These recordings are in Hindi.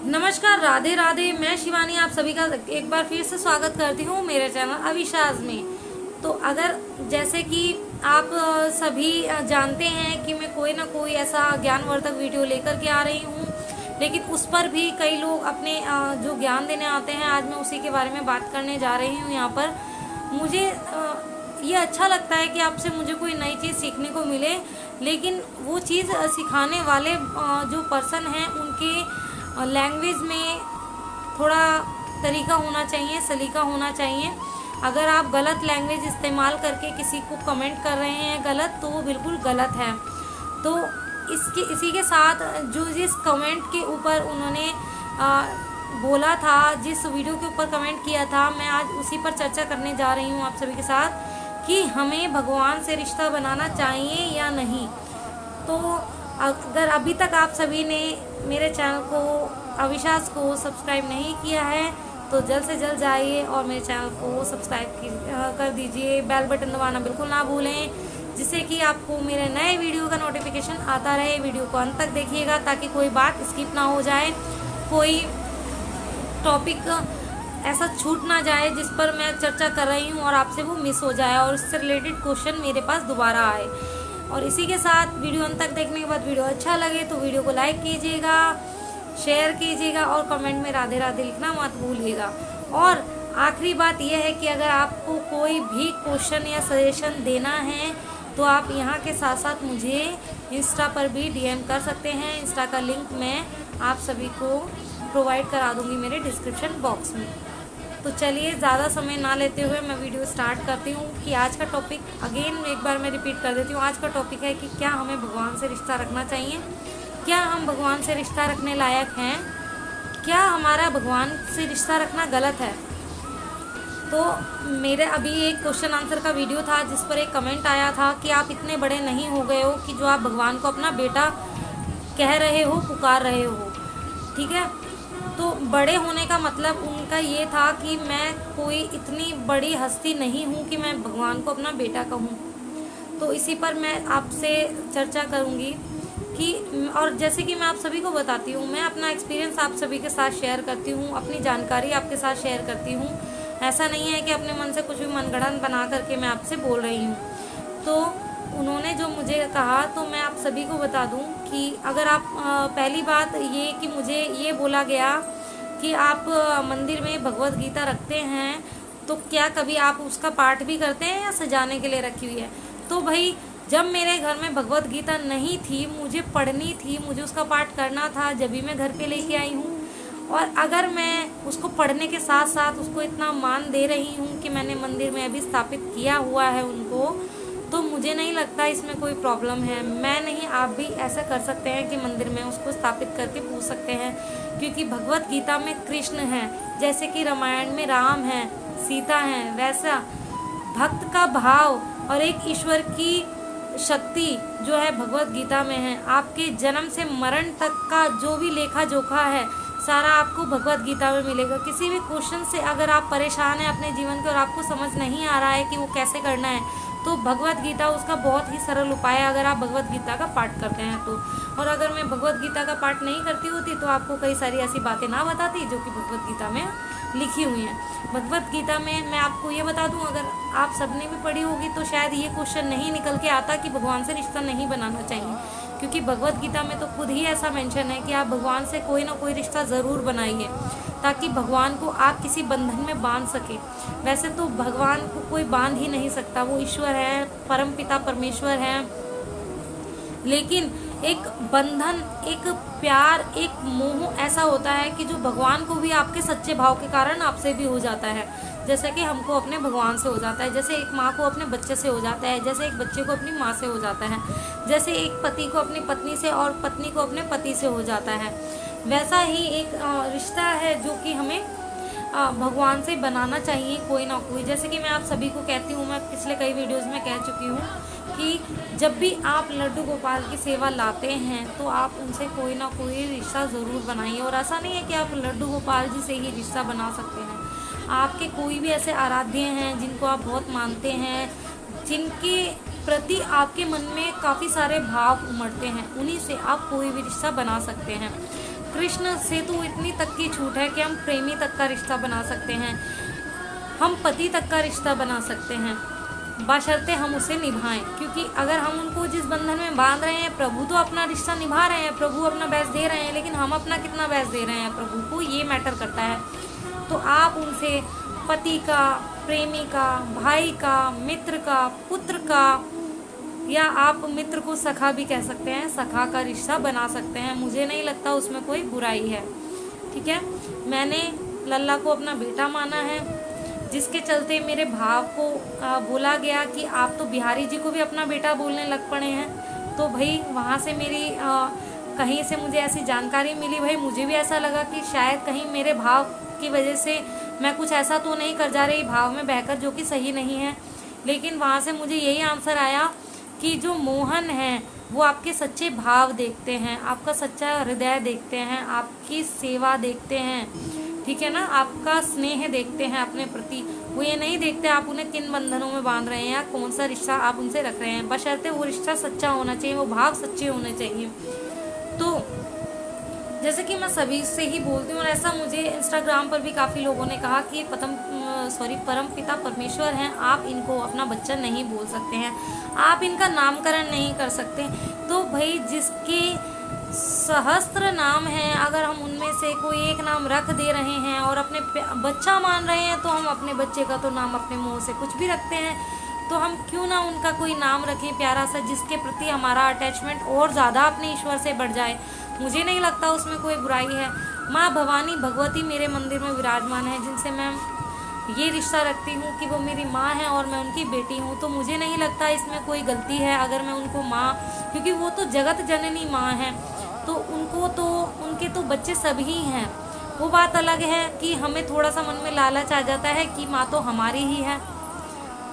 नमस्कार, राधे राधे। मैं शिवानी आप सभी का एक बार फिर से स्वागत करती हूँ मेरे चैनल अविशाज में। तो अगर जैसे कि आप सभी जानते हैं कि मैं कोई ना कोई ऐसा ज्ञानवर्धक वीडियो लेकर के आ रही हूँ, लेकिन उस पर भी कई लोग अपने जो ज्ञान देने आते हैं, आज मैं उसी के बारे में बात करने जा रही हूँ। यहाँ पर मुझे ये अच्छा लगता है कि आपसे मुझे कोई नई चीज़ सीखने को मिले, लेकिन वो चीज़ सिखाने वाले जो पर्सन हैं उनके लैंग्वेज में थोड़ा तरीका होना चाहिए, सलीका होना चाहिए। अगर आप गलत लैंग्वेज इस्तेमाल करके किसी को कमेंट कर रहे हैं गलत, तो वो बिल्कुल गलत है। तो इसी के साथ जो जिस कमेंट के ऊपर उन्होंने बोला था, जिस वीडियो के ऊपर कमेंट किया था, मैं आज उसी पर चर्चा करने जा रही हूँ आप सभी के साथ कि हमें भगवान से रिश्ता बनाना चाहिए या नहीं। तो अगर अभी तक आप सभी ने मेरे चैनल को अविशाज को सब्सक्राइब नहीं किया है तो जल्द से जल्द जाइए और मेरे चैनल को सब्सक्राइब कर दीजिए। बेल बटन दबाना बिल्कुल ना भूलें, जिससे कि आपको मेरे नए वीडियो का नोटिफिकेशन आता रहे। वीडियो को अंत तक देखिएगा ताकि कोई बात स्किप ना हो जाए, कोई टॉपिक ऐसा छूट ना जाए जिस पर मैं चर्चा कर रही हूँ और आपसे वो मिस हो जाए और उससे रिलेटेड क्वेश्चन मेरे पास दोबारा आए। और इसी के साथ वीडियो अंत तक देखने के बाद वीडियो अच्छा लगे तो वीडियो को लाइक कीजिएगा, शेयर कीजिएगा और कमेंट में राधे राधे लिखना मत भूलिएगा। और आखिरी बात यह है कि अगर आपको कोई भी क्वेश्चन या सजेशन देना है तो आप यहाँ के साथ साथ मुझे इंस्टा पर भी डीएम कर सकते हैं। इंस्टा का लिंक मैं आप सभी को प्रोवाइड करा दूँगी मेरे डिस्क्रिप्शन बॉक्स में। तो चलिए ज़्यादा समय ना लेते हुए मैं वीडियो स्टार्ट करती हूँ कि आज का टॉपिक अगेन एक बार मैं रिपीट कर देती हूँ। आज का टॉपिक है कि क्या हमें भगवान से रिश्ता रखना चाहिए, क्या हम भगवान से रिश्ता रखने लायक हैं, क्या हमारा भगवान से रिश्ता रखना गलत है। तो मेरे अभी एक क्वेश्चन आंसर का वीडियो था जिस पर एक कमेंट आया था कि आप इतने बड़े नहीं हो गए हो कि जो आप भगवान को अपना बेटा कह रहे हो, पुकार रहे हो। ठीक है, तो बड़े होने का मतलब उनका ये था कि मैं कोई इतनी बड़ी हस्ती नहीं हूँ कि मैं भगवान को अपना बेटा कहूँ। तो इसी पर मैं आपसे चर्चा करूँगी कि, और जैसे कि मैं आप सभी को बताती हूँ, मैं अपना एक्सपीरियंस आप सभी के साथ शेयर करती हूँ, अपनी जानकारी आपके साथ शेयर करती हूँ। ऐसा नहीं है कि अपने मन से कुछ भी मनगढ़ंत बना करके मैं आपसे बोल रही हूँ। तो उन्होंने जो मुझे कहा तो मैं आप सभी को बता दूं कि अगर आप पहली बात ये कि मुझे ये बोला गया कि आप मंदिर में भगवत गीता रखते हैं, तो क्या कभी आप उसका पाठ भी करते हैं या सजाने के लिए रखी हुई है। तो भाई, जब मेरे घर में भगवत गीता नहीं थी, मुझे पढ़नी थी, मुझे उसका पाठ करना था, जब भी मैं घर पे लेके आई हूँ। और अगर मैं उसको पढ़ने के साथ साथ उसको इतना मान दे रही हूँ कि मैंने मंदिर में अभी स्थापित किया हुआ है उनको, तो मुझे नहीं लगता इसमें कोई प्रॉब्लम है। मैं नहीं, आप भी ऐसा कर सकते हैं कि मंदिर में उसको स्थापित करके पूछ सकते हैं, क्योंकि भगवत गीता में कृष्ण है, जैसे कि रामायण में राम है, सीता है, वैसा भक्त का भाव और एक ईश्वर की शक्ति जो है भगवत गीता में है। आपके जन्म से मरण तक का जो भी लेखा जोखा है सारा आपको भगवत गीता में मिलेगा। किसी भी क्वेश्चन से अगर आप परेशान हैं अपने जीवन के और आपको समझ नहीं आ रहा है कि वो कैसे करना है, तो भगवत गीता उसका बहुत ही सरल उपाय है अगर आप भगवत गीता का पाठ करते हैं तो। और अगर मैं भगवत गीता का पाठ नहीं करती होती तो आपको कई सारी ऐसी बातें ना बताती जो कि भगवत गीता में लिखी हुई हैं। भगवत गीता में मैं आपको ये बता दूं, अगर आप सबने भी पढ़ी होगी तो शायद ये क्वेश्चन नहीं निकल के आता कि भगवान से रिश्ता नहीं बनाना चाहिए, क्योंकि भगवत गीता में तो खुद ही ऐसा मेंशन है कि आप भगवान से कोई ना कोई रिश्ता ज़रूर बनाइए, ताकि भगवान को आप किसी बंधन में बांध सके। वैसे तो भगवान को कोई बांध ही नहीं सकता, वो ईश्वर है, परम पिता परमेश्वर है, लेकिन एक बंधन, एक प्यार, एक मोह ऐसा होता है कि जो भगवान को भी आपके सच्चे भाव के कारण आपसे भी हो जाता है। जैसे कि हमको अपने भगवान से हो जाता है, जैसे एक माँ को अपने बच्चे से हो जाता है, जैसे एक बच्चे को अपनी माँ से हो जाता है, जैसे एक पति को अपनी पत्नी से और पत्नी को अपने पति से हो जाता है, वैसा ही एक रिश्ता है जो कि हमें भगवान से बनाना चाहिए कोई ना कोई। जैसे कि मैं आप सभी को कहती हूँ, मैं पिछले कई वीडियोज़ में कह चुकी हूँ कि जब भी आप लड्डू गोपाल की सेवा लाते हैं तो आप उनसे कोई ना कोई रिश्ता ज़रूर बनाइए। और ऐसा नहीं है कि आप लड्डू गोपाल जी से ही रिश्ता बना सकते हैं, आपके कोई भी ऐसे आराध्य हैं जिनको आप बहुत मानते हैं, जिनके प्रति आपके मन में काफ़ी सारे भाव उमड़ते हैं, उन्हीं से आप कोई भी रिश्ता बना सकते हैं। कृष्ण से तो इतनी तक की छूट है कि हम प्रेमी तक का रिश्ता बना सकते हैं, हम पति तक का रिश्ता बना सकते हैं, बशर्ते हम उसे निभाएं। क्योंकि अगर हम उनको जिस बंधन में बांध रहे हैं, प्रभु तो अपना रिश्ता निभा रहे हैं, प्रभु अपना बेस्ट दे रहे हैं, लेकिन हम अपना कितना बेस्ट दे रहे हैं प्रभु को, ये मैटर करता है। तो आप उनसे पति का, प्रेमी का, भाई का, मित्र का, पुत्र का, या आप मित्र को सखा भी कह सकते हैं, सखा का रिश्ता बना सकते हैं। मुझे नहीं लगता उसमें कोई बुराई है। ठीक है, मैंने लल्ला को अपना बेटा माना है, जिसके चलते मेरे भाव को बोला गया कि आप तो बिहारी जी को भी अपना बेटा बोलने लग पड़े हैं। तो भाई वहाँ से मेरी कहीं से मुझे ऐसी जानकारी मिली, भाई मुझे भी ऐसा लगा कि शायद कहीं मेरे भाव की वजह से मैं कुछ ऐसा तो नहीं कर जा रही भाव में बहकर, जो कि सही नहीं है। लेकिन वहाँ से मुझे यही आंसर आया कि जो मोहन है वो आपके सच्चे भाव देखते हैं, आपका सच्चा हृदय देखते हैं, आपकी सेवा देखते हैं, ठीक है ना, आपका स्नेह देखते हैं अपने प्रति। वो ये नहीं देखते आप उन्हें किन बंधनों में बांध रहे हैं या कौन सा रिश्ता आप उनसे रख रहे हैं, बशर्ते वो रिश्ता सच्चा होना चाहिए, वो भाव सच्चे होने चाहिए। तो जैसे कि मैं सभी से ही बोलती हूँ, और ऐसा मुझे इंस्टाग्राम पर भी काफ़ी लोगों ने कहा कि परम पिता परमेश्वर हैं, आप इनको अपना बच्चा नहीं बोल सकते हैं, आप इनका नामकरण नहीं कर सकते। तो भाई जिसके सहस्त्र नाम हैं, अगर हम उनमें से कोई एक नाम रख दे रहे हैं और अपने बच्चा मान रहे हैं, तो हम अपने बच्चे का तो नाम अपने मुंह से कुछ भी रखते हैं, तो हम क्यों ना उनका कोई नाम रखें प्यारा सा, जिसके प्रति हमारा अटैचमेंट और ज़्यादा अपने ईश्वर से बढ़ जाए। मुझे नहीं लगता उसमें कोई बुराई है। माँ भवानी भगवती मेरे मंदिर में विराजमान है, जिनसे मैं ये रिश्ता रखती हूँ कि वो मेरी माँ है और मैं उनकी बेटी हूँ। तो मुझे नहीं लगता इसमें कोई गलती है अगर मैं उनको माँ, क्योंकि वो तो जगत जननी माँ है, तो उनको तो उनके तो बच्चे सभी हैं। वो बात अलग है कि हमें थोड़ा सा मन में लालच आ जाता है कि माँ तो हमारी ही है,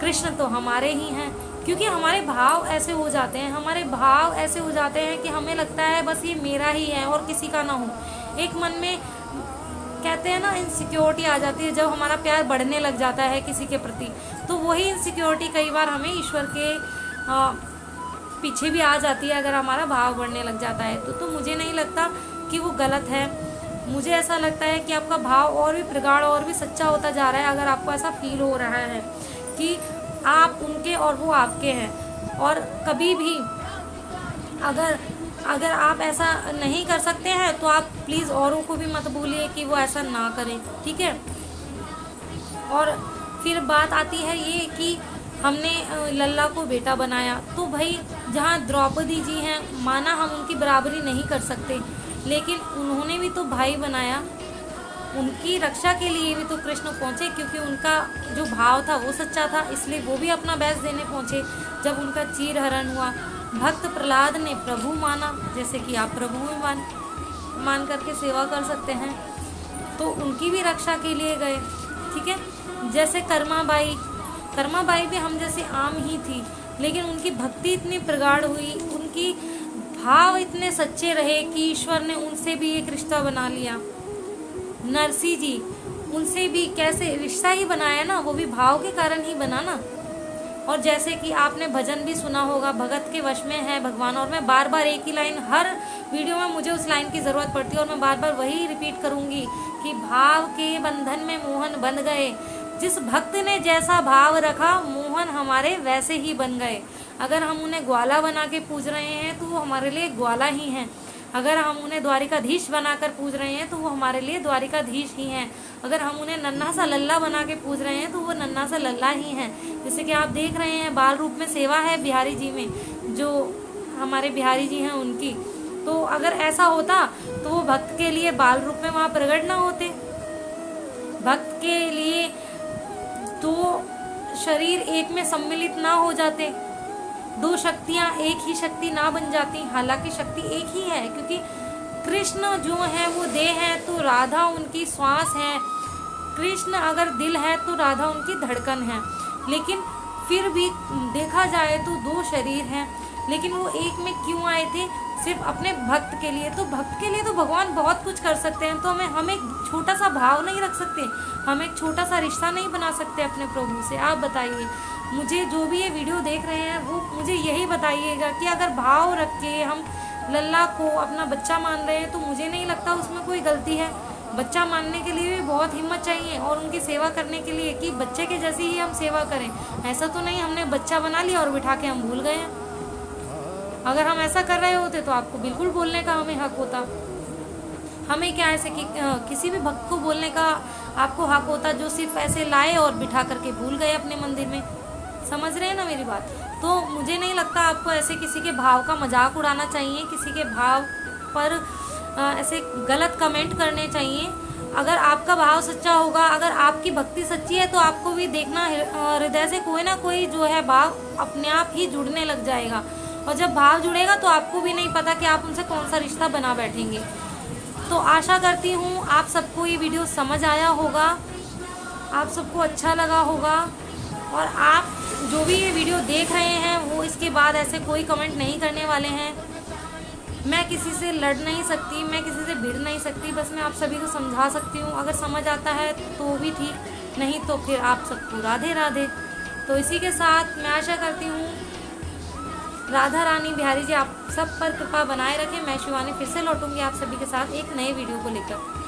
कृष्ण तो हमारे ही हैं, क्योंकि हमारे भाव ऐसे हो जाते हैं, हमारे भाव ऐसे हो जाते हैं कि हमें लगता है बस ये मेरा ही है और किसी का ना हो। एक मन में कहते हैं ना इनसिक्योरिटी आ जाती है जब हमारा प्यार बढ़ने लग जाता है किसी के प्रति। तो वही इनसिक्योरिटी कई बार हमें ईश्वर के पीछे भी आ जाती है अगर हमारा भाव बढ़ने लग जाता है। तो मुझे नहीं लगता कि वो गलत है। मुझे ऐसा लगता है कि आपका भाव और भी प्रगाढ़ और भी सच्चा होता जा रहा है अगर आपको ऐसा फील हो रहा है कि आप उनके और वो आपके हैं। और कभी भी अगर आप ऐसा नहीं कर सकते हैं तो आप प्लीज़ औरों को भी मत बोलिए कि वो ऐसा ना करें, ठीक है। और फिर बात आती है ये कि हमने लल्ला को बेटा बनाया, तो भाई जहाँ द्रौपदी जी हैं, माना हम उनकी बराबरी नहीं कर सकते, लेकिन उन्होंने भी तो भाई बनाया, उनकी रक्षा के लिए भी तो कृष्ण पहुँचे, क्योंकि उनका जो भाव था वो सच्चा था, इसलिए वो भी अपना बेस्ट देने पहुँचे। जब उनका चीर हरण हुआ, भक्त प्रहलाद ने प्रभु माना, जैसे कि आप प्रभु में मान करके सेवा कर सकते हैं, तो उनकी भी रक्षा के लिए गए, ठीक है। जैसे कर्माबाई भी हम जैसे आम ही थी, लेकिन उनकी भक्ति इतनी प्रगाढ़ हुई, उनकी भाव इतने सच्चे रहे कि ईश्वर ने उनसे भी एक रिश्ता बना लिया। नरसी जी, उनसे भी कैसे रिश्ता ही बनाया ना, वो भी भाव के कारण ही बना ना। और जैसे कि आपने भजन भी सुना होगा, भगत के वश में है भगवान, और मैं बार बार एक ही लाइन, हर वीडियो में मुझे उस लाइन की ज़रूरत पड़ती है और मैं बार बार वही रिपीट करूँगी कि भाव के बंधन में मोहन बंध गए। जिस भक्त ने जैसा भाव रखा, मोहन हमारे वैसे ही बन गए। अगर हम उन्हें ग्वाला बना के पूज रहे हैं तो वो हमारे लिए ग्वाला ही हैं। अगर हम उन्हें द्वारिकाधीश बनाकर पूज रहे हैं तो वो हमारे लिए द्वारिकाधीश ही हैं। अगर हम उन्हें नन्हा सा लल्ला बना के पूज रहे हैं तो वो नन्हा सा लल्ला ही हैं। जैसे कि आप देख रहे हैं बाल रूप में सेवा है बिहारी जी में, जो हमारे बिहारी जी हैं उनकी। तो अगर ऐसा होता तो वो भक्त के लिए बाल रूप में वहाँ प्रकट ना होते। भक्त के लिए दो शरीर एक में सम्मिलित ना हो जाते, दो शक्तियाँ एक ही शक्ति ना बन जाती। हालांकि शक्ति एक ही है, क्योंकि कृष्ण जो है वो देह है तो राधा उनकी श्वास है, कृष्ण अगर दिल है तो राधा उनकी धड़कन है। लेकिन फिर भी देखा जाए तो दो शरीर हैं, लेकिन वो एक में क्यों आए थे? सिर्फ अपने भक्त के लिए। तो भक्त के लिए तो भगवान बहुत कुछ कर सकते हैं, तो हम एक छोटा सा भाव नहीं रख सकते, हम एक छोटा सा रिश्ता नहीं बना सकते अपने प्रभु से? आप बताइए। मुझे जो भी ये वीडियो देख रहे हैं वो मुझे यही बताइएगा कि अगर भाव रख के हम लल्ला को अपना बच्चा मान रहे हैं, तो मुझे नहीं लगता उसमें कोई गलती है। बच्चा मानने के लिए भी बहुत हिम्मत चाहिए और उनकी सेवा करने के लिए कि बच्चे के जैसी ही हम सेवा करें। ऐसा तो नहीं हमने बच्चा बना लिया और बिठा के हम भूल गए हैं। अगर हम ऐसा कर रहे होते तो आपको बिल्कुल बोलने का हमें हक होता। हमें क्या ऐसे कि किसी भी भक्त को बोलने का आपको हक होता जो सिर्फ ऐसे लाए और बिठा करके भूल गए अपने मंदिर में। समझ रहे हैं ना मेरी बात? तो मुझे नहीं लगता आपको ऐसे किसी के भाव का मजाक उड़ाना चाहिए, किसी के भाव पर ऐसे गलत कमेंट करने चाहिए। अगर आपका भाव सच्चा होगा, अगर आपकी भक्ति सच्ची है, तो आपको भी देखना हृदय से कोई ना कोई जो है भाव अपने आप ही जुड़ने लग जाएगा। और जब भाव जुड़ेगा तो आपको भी नहीं पता कि आप उनसे कौन सा रिश्ता बना बैठेंगे। तो आशा करती हूँ आप सबको ये वीडियो समझ आया होगा, आप सबको अच्छा लगा होगा, और आप जो भी ये वीडियो देख रहे हैं वो इसके बाद ऐसे कोई कमेंट नहीं करने वाले हैं। मैं किसी से लड़ नहीं सकती, मैं किसी से भिड़ नहीं सकती, बस मैं आप सभी को समझा सकती हूँ। अगर समझ आता है तो भी ठीक, नहीं तो फिर आप सबको राधे राधे। तो इसी के साथ मैं आशा करती हूँ राधा रानी बिहारी जी आप सब पर कृपा बनाए रखें। मैं शिवानी फिर से लौटूंगी आप सभी के साथ एक नए वीडियो को लेकर।